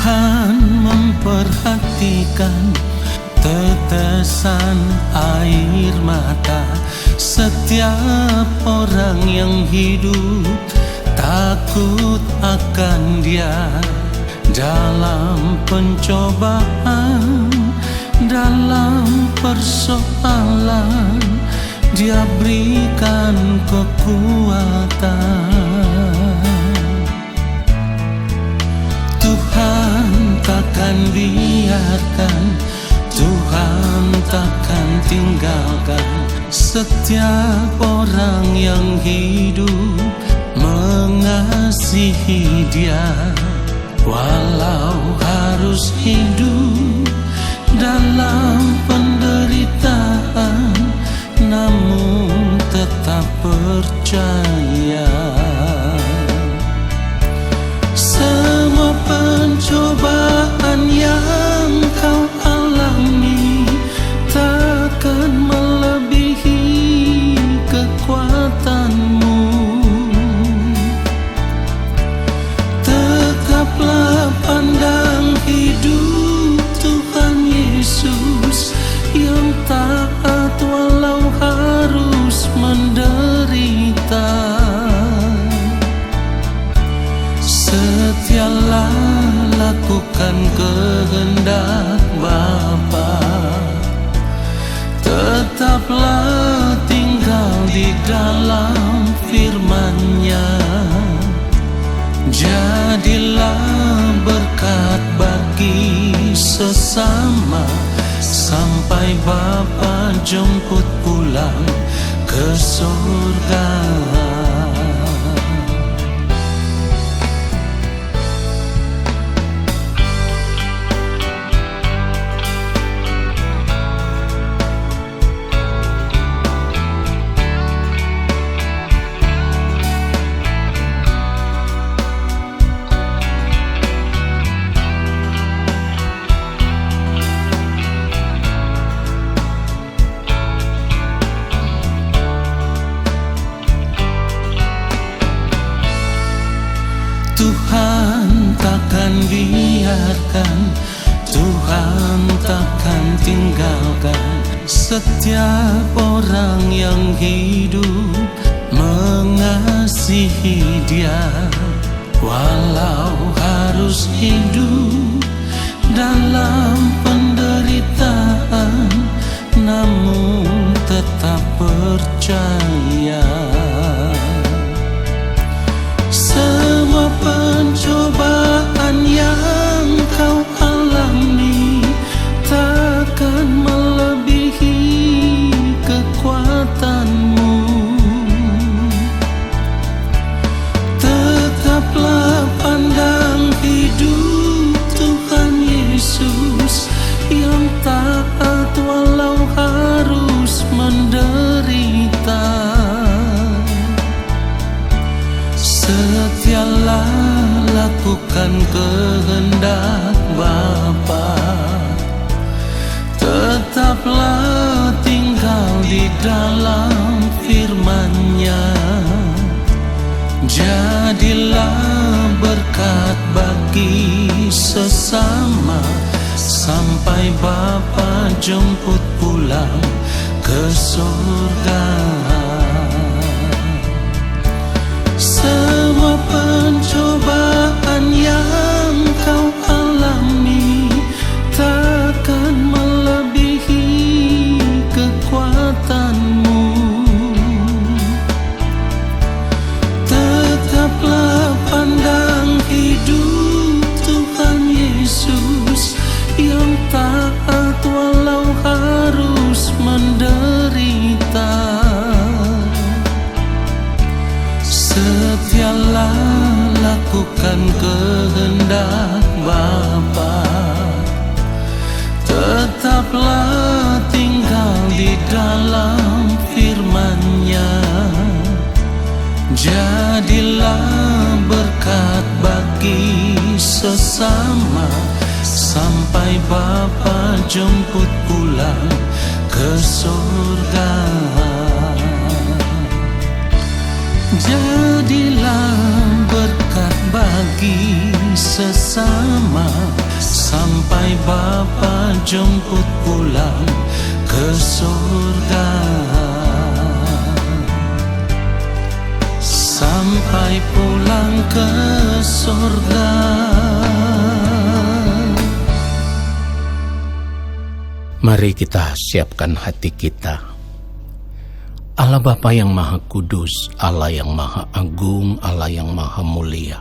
Tuhan memperhatikan tetesan air mata setiap orang yang hidup takut akan Dia. Dalam pencobaan, dalam persoalan, Dia berikan kekuatan. Tuhan takkan biarkan, Tuhan takkan tinggalkan setiap orang yang hidup mengasihi Dia. Walau harus hidup dalam penderitaan, namun tetap percaya. Semua pencobaan yang kau alami takkan melebihi kekuatanmu. Tetaplah pandang hidup Tuhan Yesus yang taat walau harus menderita. Setialah lakukan kehendak Bapa, tetaplah tinggal di dalam firman-Nya. Jadilah berkat bagi sesama sampai Bapa jemput pulang ke surga. Tuhan takkan biarkan, Tuhan takkan tinggalkan setiap orang yang hidup mengasihi Dia. Walau harus hidup dalam penderitaan, namun tetap percaya. Semua pencobaan yang kau alami takkan melebihi kekuatanmu. Tetaplah pandang hidup Tuhan Yesus yang taat walau harus menderita. Setialah lakukan kehendak Bapa, tetaplah tinggal di dalam firman-Nya. Jadilah berkat bagi sesama sampai Bapa jemput pulang ke surga. Semua pencobaan yang kau alami takkan melebihi kekuatanmu. Tetaplah pandang hidup Tuhan Yesus yang taat walau harus menderita. Setialah lakukan kehendak Bapa, tetaplah tinggal di dalam firman-Nya. Jadilah berkat bagi sesama sampai Bapa jemput pulang ke surga. Jadilah berkat bagi sesama sampai Bapa jemput pulang ke surga. Sampai pulang ke surga. Mari kita siapkan hati kita. Allah Bapa yang Maha Kudus, Allah yang Maha Agung, Allah yang Maha Mulia.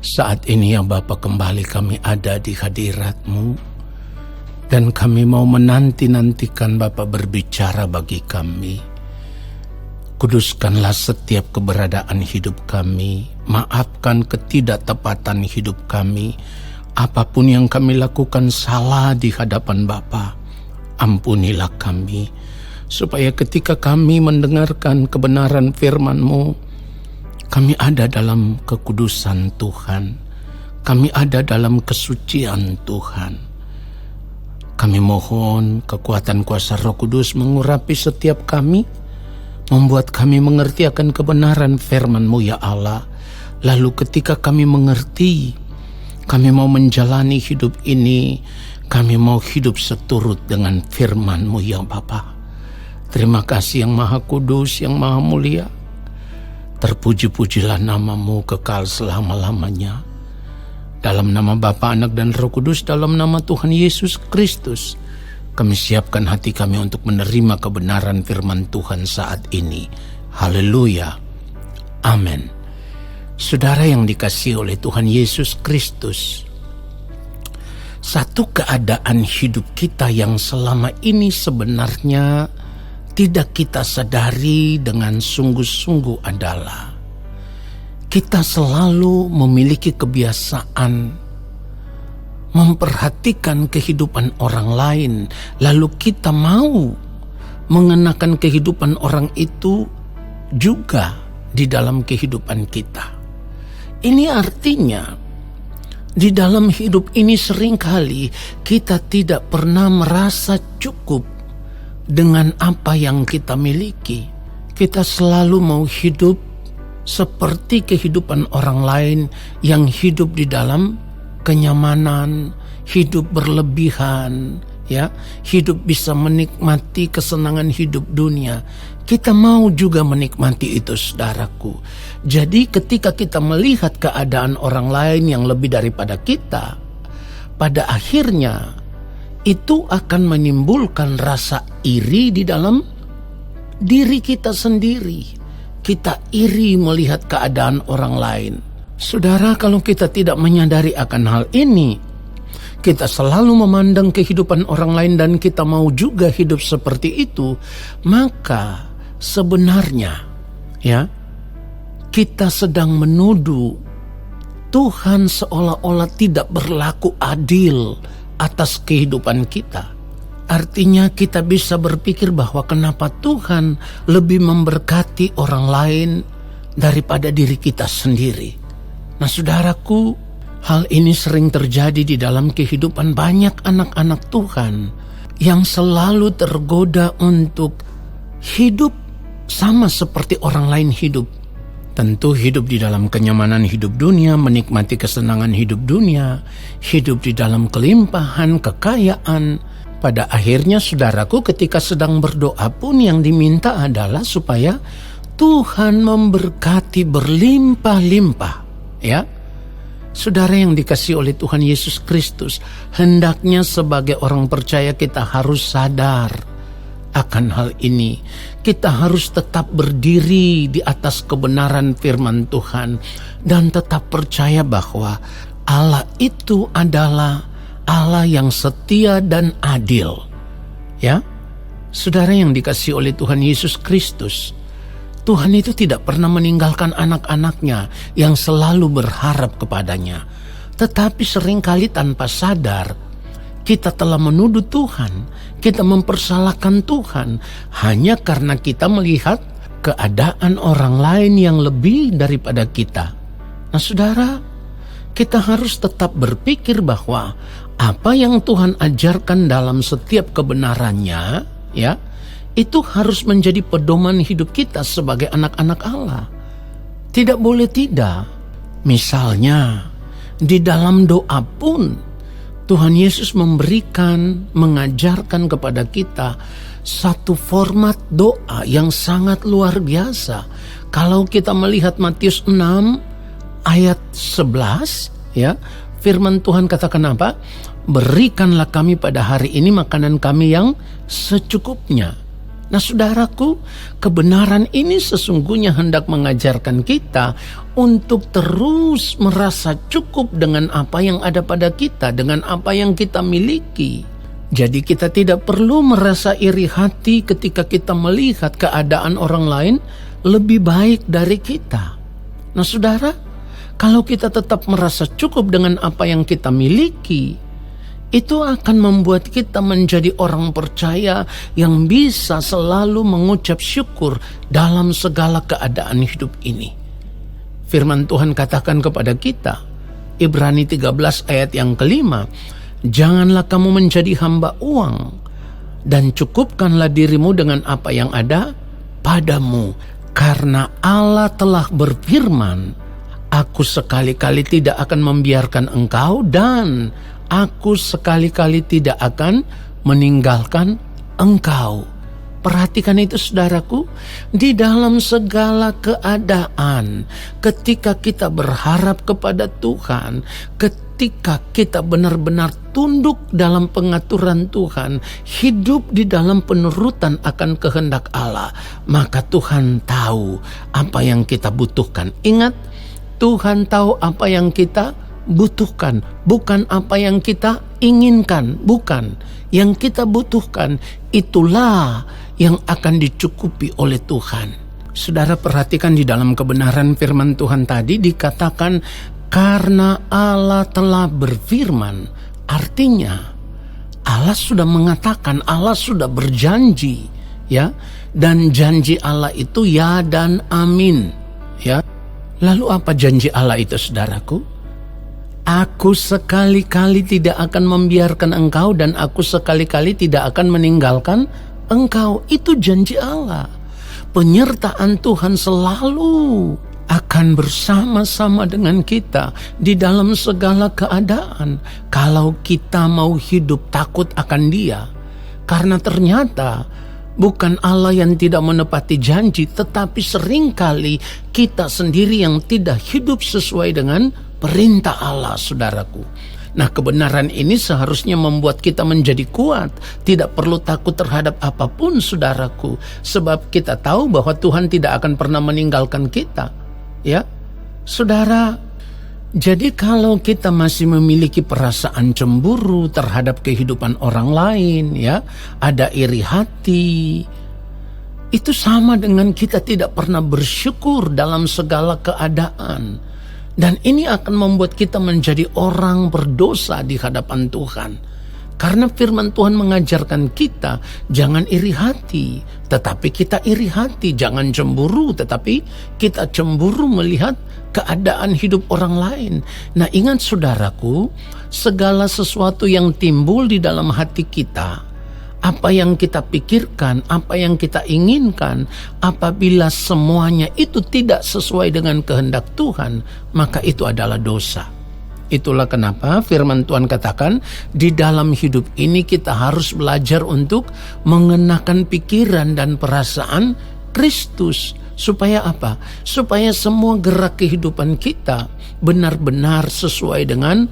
Saat ini ya Bapa, kembali kami ada di hadirat-Mu, dan kami mau menanti-nantikan Bapa berbicara bagi kami. Kuduskanlah setiap keberadaan hidup kami, maafkan ketidaktepatan hidup kami. Apapun yang kami lakukan salah di hadapan Bapa, ampunilah kami, supaya ketika kami mendengarkan kebenaran firman-Mu, kami ada dalam kekudusan Tuhan, kami ada dalam kesucian Tuhan. Kami mohon kekuatan kuasa Roh Kudus mengurapi setiap kami, membuat kami mengerti akan kebenaran firman-Mu ya Allah. Lalu ketika kami mengerti, kami mau menjalani hidup ini, kami mau hidup seturut dengan firman-Mu ya Bapa. Terima kasih yang Maha Kudus, yang Maha Mulia. Terpuji-pujilah nama-Mu kekal selama-lamanya. Dalam nama Bapa, Anak, dan Roh Kudus, dalam nama Tuhan Yesus Kristus, kami siapkan hati kami untuk menerima kebenaran firman Tuhan saat ini. Haleluya. Amin. Saudara yang dikasihi oleh Tuhan Yesus Kristus, satu keadaan hidup kita yang selama ini sebenarnya tidak kita sadari dengan sungguh-sungguh adalah kita selalu memiliki kebiasaan memperhatikan kehidupan orang lain, lalu kita mau mengenakan kehidupan orang itu juga di dalam kehidupan kita. Ini artinya di dalam hidup ini seringkali kita tidak pernah merasa cukup dengan apa yang kita miliki. Kita selalu mau hidup seperti kehidupan orang lain yang hidup di dalam kenyamanan, hidup berlebihan, ya, hidup bisa menikmati kesenangan hidup dunia. Kita mau juga menikmati itu, saudaraku. Jadi ketika kita melihat keadaan orang lain yang lebih daripada kita, pada akhirnya itu akan menimbulkan rasa iri di dalam diri kita sendiri. Kita iri melihat keadaan orang lain. Saudara, kalau kita tidak menyadari akan hal ini, kita selalu memandang kehidupan orang lain dan kita mau juga hidup seperti itu, maka sebenarnya ya kita sedang menuduh Tuhan seolah-olah tidak berlaku adil atas kehidupan kita. Artinya kita bisa berpikir bahwa kenapa Tuhan lebih memberkati orang lain daripada diri kita sendiri. Nah saudaraku, hal ini sering terjadi di dalam kehidupan banyak anak-anak Tuhan yang selalu tergoda untuk hidup sama seperti orang lain hidup. Tentu hidup di dalam kenyamanan hidup dunia, menikmati kesenangan hidup dunia, hidup di dalam kelimpahan, kekayaan. Pada akhirnya saudaraku, ketika sedang berdoa pun yang diminta adalah supaya Tuhan memberkati berlimpah-limpah, ya. Saudara yang dikasihi oleh Tuhan Yesus Kristus, hendaknya sebagai orang percaya kita harus sadar akan hal ini. Kita harus tetap berdiri di atas kebenaran firman Tuhan dan tetap percaya bahwa Allah itu adalah Allah yang setia dan adil. Ya, saudara yang dikasihi oleh Tuhan Yesus Kristus, Tuhan itu tidak pernah meninggalkan anak-anaknya yang selalu berharap kepadanya. Tetapi seringkali tanpa sadar, kita telah menuduh Tuhan, kita mempersalahkan Tuhan hanya karena kita melihat keadaan orang lain yang lebih daripada kita. Nah saudara, kita harus tetap berpikir bahwa apa yang Tuhan ajarkan dalam setiap kebenarannya, ya, itu harus menjadi pedoman hidup kita sebagai anak-anak Allah. Tidak boleh tidak. Misalnya, Di dalam doa pun Tuhan Yesus mengajarkan kepada kita satu format doa yang sangat luar biasa. Kalau kita melihat Matius 6 ayat 11, ya, firman Tuhan katakan apa? Berikanlah kami pada hari ini makanan kami yang secukupnya. Nah saudaraku, kebenaran ini sesungguhnya hendak mengajarkan kita untuk terus merasa cukup dengan apa yang ada pada kita, dengan apa yang kita miliki. Jadi kita tidak perlu merasa iri hati ketika kita melihat keadaan orang lain lebih baik dari kita. Nah saudara, kalau kita tetap merasa cukup dengan apa yang kita miliki, itu akan membuat kita menjadi orang percaya yang bisa selalu mengucap syukur dalam segala keadaan hidup ini. Firman Tuhan katakan kepada kita, Ibrani 13 ayat yang kelima, janganlah kamu menjadi hamba uang, dan cukupkanlah dirimu dengan apa yang ada padamu. Karena Allah telah berfirman, aku sekali-kali tidak akan membiarkan engkau, dan aku sekali-kali tidak akan meninggalkan engkau. Perhatikan itu saudaraku, di dalam segala keadaan, ketika kita berharap kepada Tuhan, ketika kita benar-benar tunduk dalam pengaturan Tuhan, hidup di dalam penurutan akan kehendak Allah, maka Tuhan tahu apa yang kita butuhkan. Ingat, Tuhan tahu apa yang kita butuhkan, bukan apa yang kita inginkan, bukan. Yang kita butuhkan itulah yang akan dicukupi oleh Tuhan. Saudara perhatikan di dalam kebenaran firman Tuhan tadi dikatakan karena Allah telah berfirman. Artinya Allah sudah mengatakan, Allah sudah berjanji, ya. Dan janji Allah itu ya dan amin, ya. Lalu apa janji Allah itu saudaraku? Aku sekali-kali tidak akan membiarkan engkau, dan aku sekali-kali tidak akan meninggalkan engkau. Itu janji Allah. Penyertaan Tuhan selalu akan bersama-sama dengan kita di dalam segala keadaan. Kalau kita mau hidup takut akan Dia. Karena ternyata bukan Allah yang tidak menepati janji, tetapi seringkali kita sendiri yang tidak hidup sesuai dengan perintah Allah, saudaraku. Nah, kebenaran ini seharusnya membuat kita menjadi kuat. Tidak perlu takut terhadap apapun, saudaraku. Sebab kita tahu bahwa Tuhan tidak akan pernah meninggalkan kita. Ya, saudara. Jadi kalau kita masih memiliki perasaan cemburu terhadap kehidupan orang lain, ya, ada iri hati, itu sama dengan kita tidak pernah bersyukur dalam segala keadaan. Dan ini akan membuat kita menjadi orang berdosa di hadapan Tuhan. Karena firman Tuhan mengajarkan kita, jangan iri hati, tetapi kita iri hati. Jangan cemburu, tetapi kita cemburu melihat keadaan hidup orang lain. Nah ingat saudaraku, segala sesuatu yang timbul di dalam hati kita, apa yang kita pikirkan, apa yang kita inginkan, apabila semuanya itu tidak sesuai dengan kehendak Tuhan, maka itu adalah dosa. Itulah kenapa firman Tuhan katakan, di dalam hidup ini kita harus belajar untuk mengenakan pikiran dan perasaan Kristus. Supaya apa? Supaya semua gerak kehidupan kita benar-benar sesuai dengan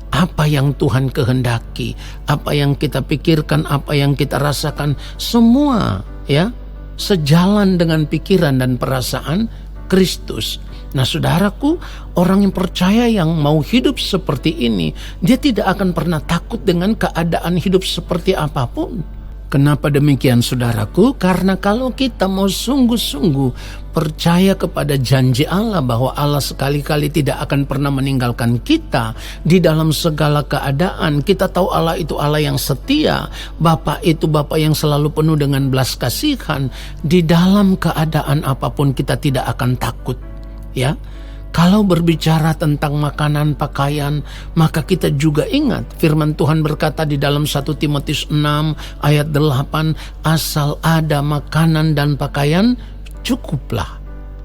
apa yang Tuhan kehendaki, apa yang kita pikirkan, apa yang kita rasakan, semua ya sejalan dengan pikiran dan perasaan Kristus. Nah saudaraku, orang yang percaya yang mau hidup seperti ini, dia tidak akan pernah takut dengan keadaan hidup seperti apapun. Kenapa demikian saudaraku? Karena kalau kita mau sungguh-sungguh percaya kepada janji Allah bahwa Allah sekali-kali tidak akan pernah meninggalkan kita di dalam segala keadaan. Kita tahu Allah itu Allah yang setia, Bapa itu Bapa yang selalu penuh dengan belas kasihan. Di dalam keadaan apapun kita tidak akan takut, ya. Kalau berbicara tentang makanan, pakaian, maka kita juga ingat firman Tuhan berkata di dalam 1 Timotius 6 ayat 8, asal ada makanan dan pakaian cukuplah.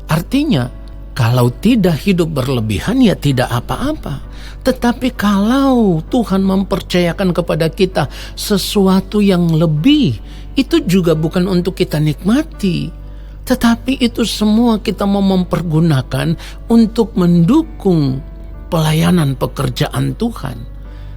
Artinya, kalau tidak hidup berlebihan ya tidak apa-apa. Tetapi kalau Tuhan mempercayakan kepada kita sesuatu yang lebih, itu juga bukan untuk kita nikmati, tetapi itu semua kita mau mempergunakan untuk mendukung pelayanan pekerjaan Tuhan.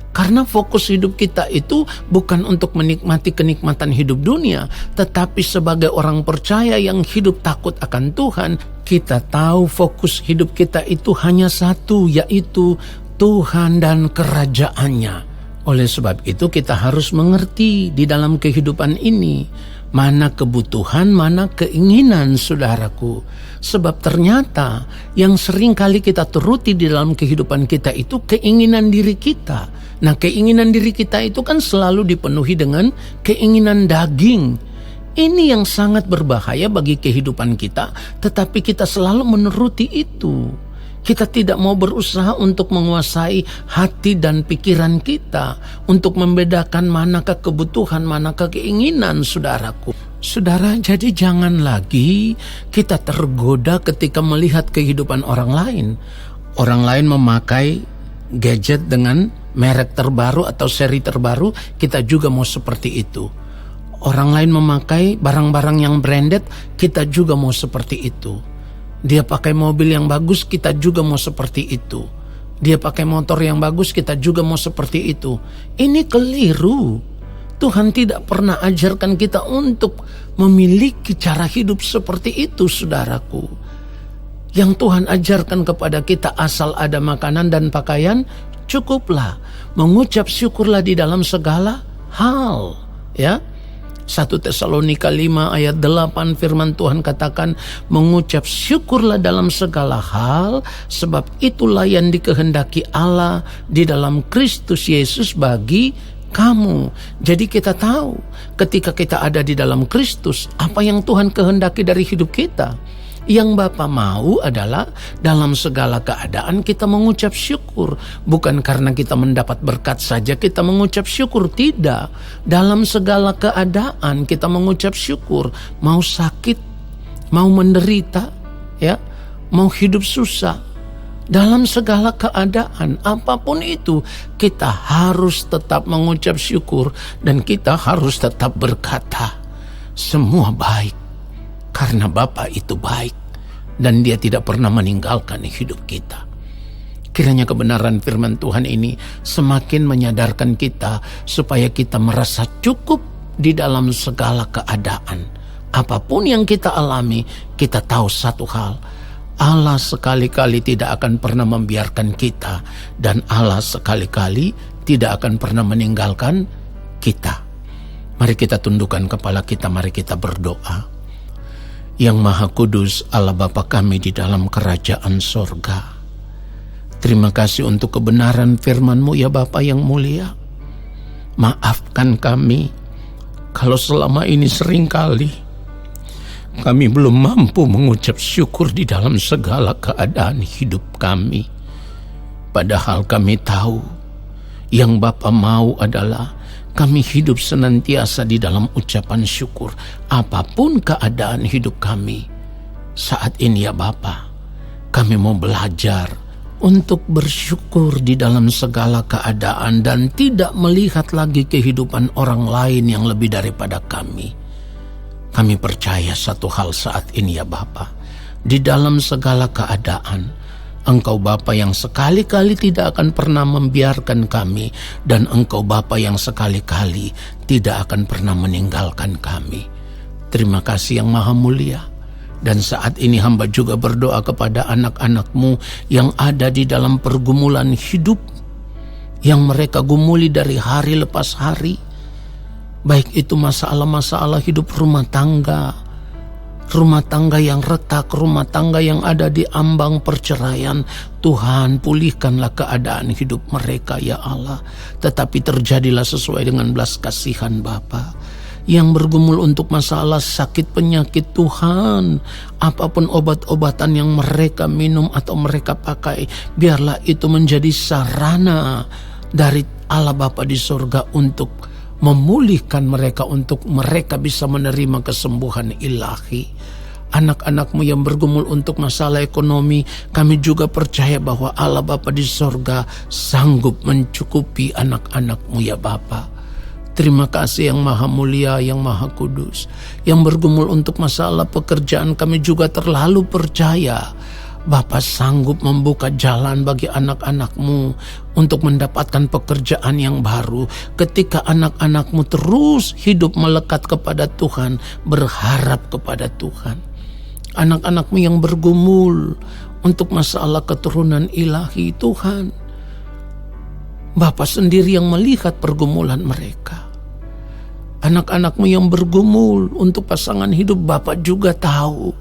Karena fokus hidup kita itu bukan untuk menikmati kenikmatan hidup dunia, tetapi sebagai orang percaya yang hidup takut akan Tuhan, kita tahu fokus hidup kita itu hanya satu, yaitu Tuhan dan kerajaannya. Oleh sebab itu kita harus mengerti di dalam kehidupan ini, mana kebutuhan, mana keinginan saudaraku. Sebab ternyata yang sering kali kita turuti di dalam kehidupan kita itu keinginan diri kita. Nah, keinginan diri kita itu kan selalu dipenuhi dengan keinginan daging. Ini yang sangat berbahaya bagi kehidupan kita, tetapi kita selalu menuruti itu. Kita tidak mau berusaha untuk menguasai hati dan pikiran kita, untuk membedakan manakah kebutuhan, manakah keinginan saudaraku. Saudara, jadi jangan lagi kita tergoda ketika melihat kehidupan orang lain. Orang lain memakai gadget dengan merek terbaru atau seri terbaru, kita juga mau seperti itu. Orang lain memakai barang-barang yang branded, kita juga mau seperti itu. Dia pakai mobil yang bagus, kita juga mau seperti itu. Dia pakai motor yang bagus, kita juga mau seperti itu. Ini keliru. Tuhan tidak pernah ajarkan kita untuk memiliki cara hidup seperti itu, saudaraku. Yang Tuhan ajarkan kepada kita, asal ada makanan dan pakaian, cukuplah. Mengucap syukurlah di dalam segala hal. Ya, 1 Tesalonika 5 ayat 8 firman Tuhan katakan, mengucap syukurlah dalam segala hal, sebab itulah yang dikehendaki Allah di dalam Kristus Yesus bagi kamu. Jadi kita tahu ketika kita ada di dalam Kristus, apa yang Tuhan kehendaki dari hidup kita. Yang Bapa mau adalah dalam segala keadaan kita mengucap syukur. Bukan karena kita mendapat berkat saja kita mengucap syukur, tidak. Dalam segala keadaan kita mengucap syukur. Mau sakit, mau menderita, ya, mau hidup susah. Dalam segala keadaan, apapun itu, kita harus tetap mengucap syukur. Dan kita harus tetap berkata, semua baik. Karena Bapa itu baik dan Dia tidak pernah meninggalkan hidup kita. Kiranya kebenaran firman Tuhan ini semakin menyadarkan kita supaya kita merasa cukup di dalam segala keadaan. Apapun yang kita alami, kita tahu satu hal, Allah sekali-kali tidak akan pernah membiarkan kita, dan Allah sekali-kali tidak akan pernah meninggalkan kita. Mari kita tundukkan kepala kita, mari kita berdoa. Yang Maha Kudus, Allah Bapa kami di dalam kerajaan sorga, terima kasih untuk kebenaran firman-Mu ya Bapa yang mulia. Maafkan kami kalau selama ini seringkali kami belum mampu mengucap syukur di dalam segala keadaan hidup kami. Padahal kami tahu yang Bapa mau adalah kami hidup senantiasa di dalam ucapan syukur apapun keadaan hidup kami. Saat ini ya Bapa, kami mau belajar untuk bersyukur di dalam segala keadaan dan tidak melihat lagi kehidupan orang lain yang lebih daripada kami. Kami percaya satu hal saat ini ya Bapa, di dalam segala keadaan Engkau Bapa yang sekali-kali tidak akan pernah membiarkan kami, dan Engkau Bapa yang sekali-kali tidak akan pernah meninggalkan kami. Terima kasih yang Maha Mulia. Dan saat ini hamba juga berdoa kepada anak-anak-Mu yang ada di dalam pergumulan hidup, yang mereka gumuli dari hari lepas hari. Baik itu masalah-masalah hidup rumah tangga yang retak, rumah tangga yang ada di ambang perceraian. Tuhan, pulihkanlah keadaan hidup mereka ya Allah. Tetapi terjadilah sesuai dengan belas kasihan Bapa. Yang bergumul untuk masalah sakit penyakit, Tuhan, apapun obat-obatan yang mereka minum atau mereka pakai, biarlah itu menjadi sarana dari Allah Bapa di surga untuk memulihkan mereka, untuk mereka bisa menerima kesembuhan ilahi. anak-anak-Mu yang bergumul untuk masalah ekonomi, kami juga percaya bahwa Allah Bapa di sorga sanggup mencukupi anak-anak-Mu ya Bapa. Terima kasih yang maha mulia, yang maha kudus. Yang bergumul untuk masalah pekerjaan, kami juga terlalu percaya Bapa sanggup membuka jalan bagi anak-anak-Mu untuk mendapatkan pekerjaan yang baru. Ketika anak-anak-Mu terus hidup melekat kepada Tuhan, berharap kepada Tuhan. Anak-anak-Mu yang bergumul untuk masalah keturunan ilahi, Tuhan, Bapa sendiri yang melihat pergumulan mereka. Anak-anak-Mu yang bergumul untuk pasangan hidup, Bapa juga tahu.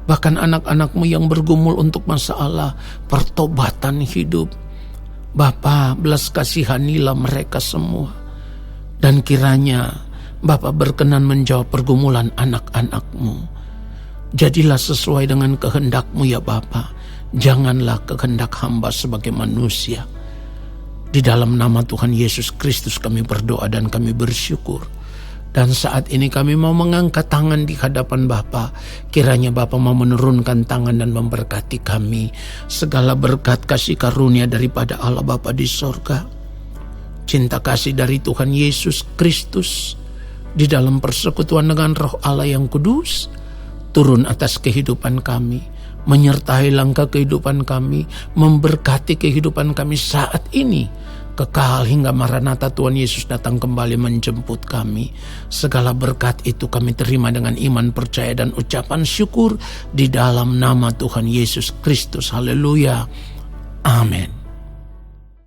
Bahkan anak-anak-Mu yang bergumul untuk masalah pertobatan hidup, Bapa belas kasihanilah mereka semua. Dan kiranya Bapa berkenan menjawab pergumulan anak-anak-Mu. Jadilah sesuai dengan kehendak-Mu ya Bapa. Janganlah kehendak hamba sebagai manusia. Di dalam nama Tuhan Yesus Kristus kami berdoa dan kami bersyukur. Dan saat ini kami mau mengangkat tangan di hadapan Bapa. Kiranya Bapa mau menurunkan tangan dan memberkati kami. Segala berkat kasih karunia daripada Allah Bapa di sorga. Cinta kasih dari Tuhan Yesus Kristus di dalam persekutuan dengan Roh Allah yang kudus turun atas kehidupan kami, menyertai langkah kehidupan kami, memberkati kehidupan kami saat ini, kekal hingga Maranatha Tuhan Yesus datang kembali menjemput kami. Segala berkat itu kami terima dengan iman, percaya, dan ucapan syukur di dalam nama Tuhan Yesus Kristus. Haleluya. Amin.